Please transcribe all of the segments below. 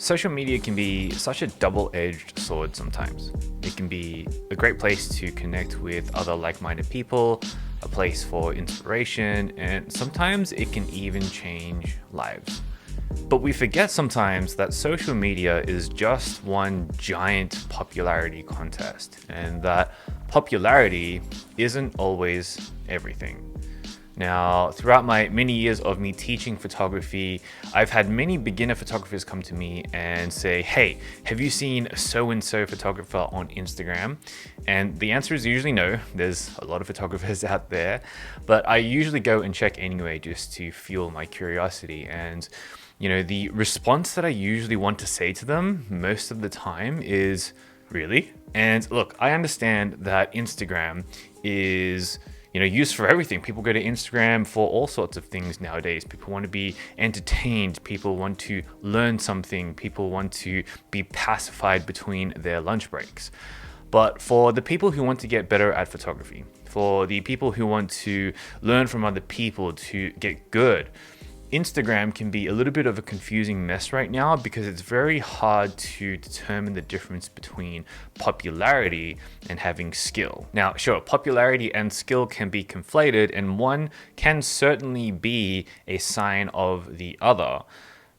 Social media can be such a double-edged sword sometimes. It can be a great place to connect with other like-minded people, a place for inspiration, and sometimes it can even change lives. But we forget sometimes that social media is just one giant popularity contest, and that popularity isn't always everything. Now, throughout my many years of me teaching photography, I've had many beginner photographers come to me and say, "Hey, have you seen so-and-so photographer on Instagram?" And the answer is usually no. There's a lot of photographers out there, but I usually go and check anyway just to fuel my curiosity. And the response that I usually want to say to them most of the time is, "Really?" And look, I understand that Instagram is used for everything. People go to Instagram for all sorts of things nowadays. People want to be entertained. People want to learn something. People want to be pacified between their lunch breaks. But for the people who want to get better at photography, for the people who want to learn from other people to get good, Instagram can be a little bit of a confusing mess right now because it's very hard to determine the difference between popularity and having skill. Now, sure, popularity and skill can be conflated, and one can certainly be a sign of the other.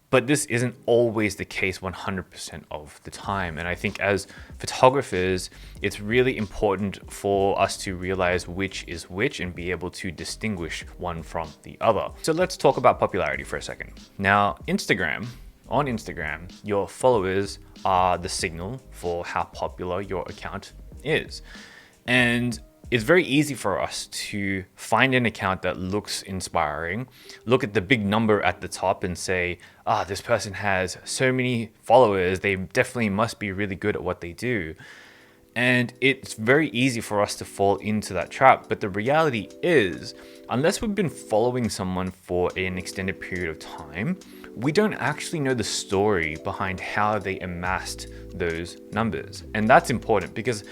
But this isn't always the case 100% of the time. And I think as photographers, it's really important for us to realize which is which and be able to distinguish one from the other. So let's talk about popularity for a second. Now, on Instagram, your followers are the signal for how popular your account is. And it's very easy for us to find an account that looks inspiring, look at the big number at the top and say, this person has so many followers, they definitely must be really good at what they do. And it's very easy for us to fall into that trap. But the reality is, unless we've been following someone for an extended period of time, we don't actually know the story behind how they amassed those numbers. And that's important because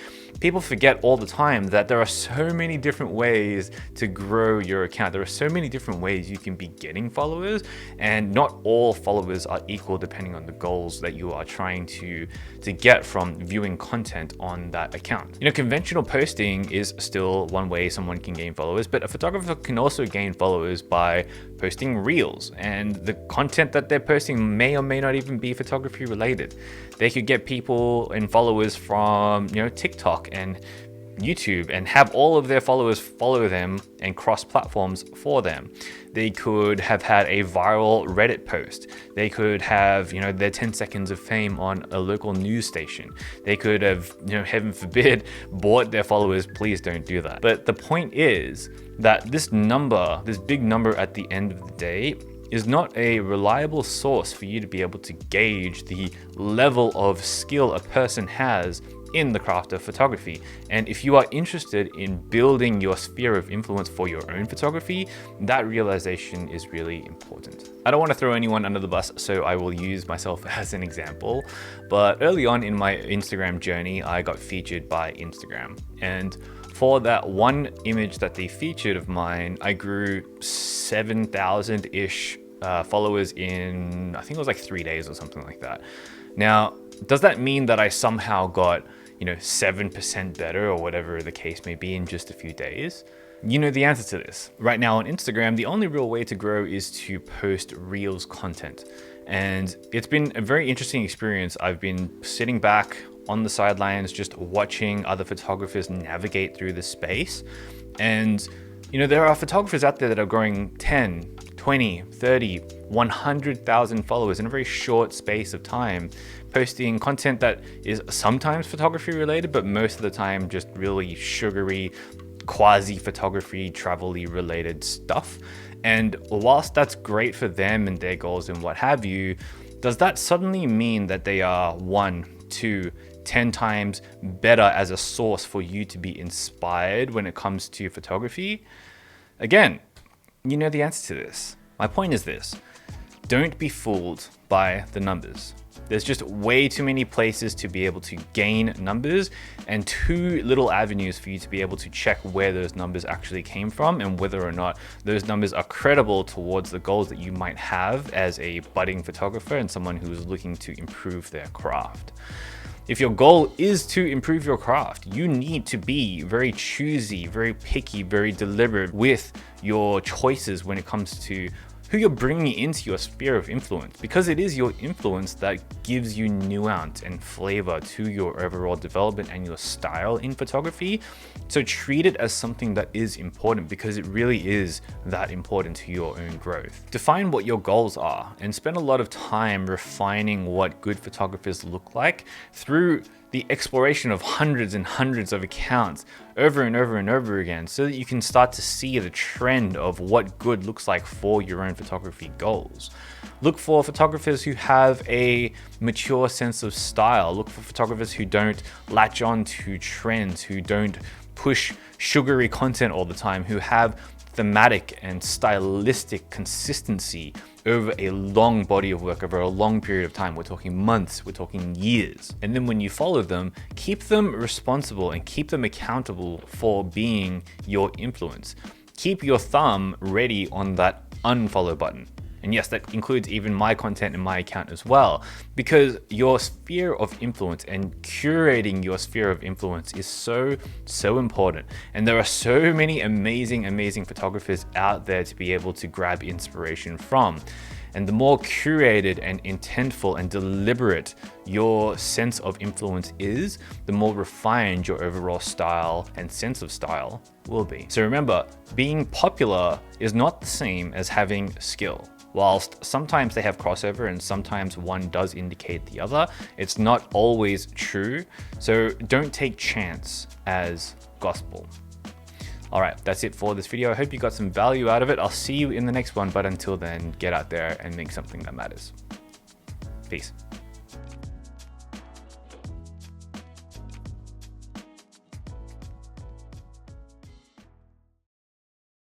people forget all the time that there are so many different ways to grow your account. There are so many different ways you can be getting followers, and not all followers are equal depending on the goals that you are trying to get from viewing content on that account. Conventional posting is still one way someone can gain followers, but a photographer can also gain followers by posting reels, and the content that they're posting may or may not even be photography related. They could get people and followers from TikTok and YouTube and have all of their followers follow them and cross platforms for them. They could have had a viral Reddit post. They could have, their 10 seconds of fame on a local news station. They could have, heaven forbid, bought their followers. Please don't do that. But the point is that this big number at the end of the day, is not a reliable source for you to be able to gauge the level of skill a person has in the craft of photography. And if you are interested in building your sphere of influence for your own photography, that realization is really important. I don't want to throw anyone under the bus, so I will use myself as an example. But early on in my Instagram journey, I got featured by Instagram. And for that one image that they featured of mine, I grew 7,000-ish followers in, I think it was like 3 days or something like that. Now, does that mean that I somehow got 7% better or whatever the case may be in just a few days? You know the answer to this. Right now on Instagram, the only real way to grow is to post Reels content. And it's been a very interesting experience. I've been sitting back on the sidelines, just watching other photographers navigate through the space. And, there are photographers out there that are growing 10, 20, 30, 100,000 followers in a very short space of time, posting content that is sometimes photography related, but most of the time just really sugary, quasi-photography, travel-y related stuff. And whilst that's great for them and their goals and what have you, does that suddenly mean that they are 1, 2, 10 times better as a source for you to be inspired when it comes to photography? Again, you know the answer to this. My point is this. Don't be fooled by the numbers. There's just way too many places to be able to gain numbers and too little avenues for you to be able to check where those numbers actually came from and whether or not those numbers are credible towards the goals that you might have as a budding photographer and someone who is looking to improve their craft. If your goal is to improve your craft, you need to be very choosy, very picky, very deliberate with your choices when it comes to who you're bringing into your sphere of influence, because it is your influence that gives you nuance and flavor to your overall development and your style in photography. So treat it as something that is important, because it really is that important to your own growth. Define what your goals are and spend a lot of time refining what good photographers look like through the exploration of hundreds and hundreds of accounts over and over and over again, so that you can start to see the trend of what good looks like for your own photography goals. Look for photographers who have a mature sense of style. Look for photographers who don't latch on to trends, who don't push sugary content all the time, who have thematic and stylistic consistency over a long body of work, over a long period of time. We're talking months, we're talking years. And then when you follow them, keep them responsible and keep them accountable for being your influence. Keep your thumb ready on that unfollow button. And yes, that includes even my content in my account as well, because your sphere of influence and curating your sphere of influence is so important. And there are so many amazing photographers out there to be able to grab inspiration from. And the more curated and intentful and deliberate your sense of influence is, the more refined your overall style and sense of style will be. So remember, being popular is not the same as having skill. Whilst sometimes they have crossover and sometimes one does indicate the other, it's not always true. So don't take chance as gospel. All right, that's it for this video. I hope you got some value out of it. I'll see you in the next one, but until then, get out there and make something that matters. Peace.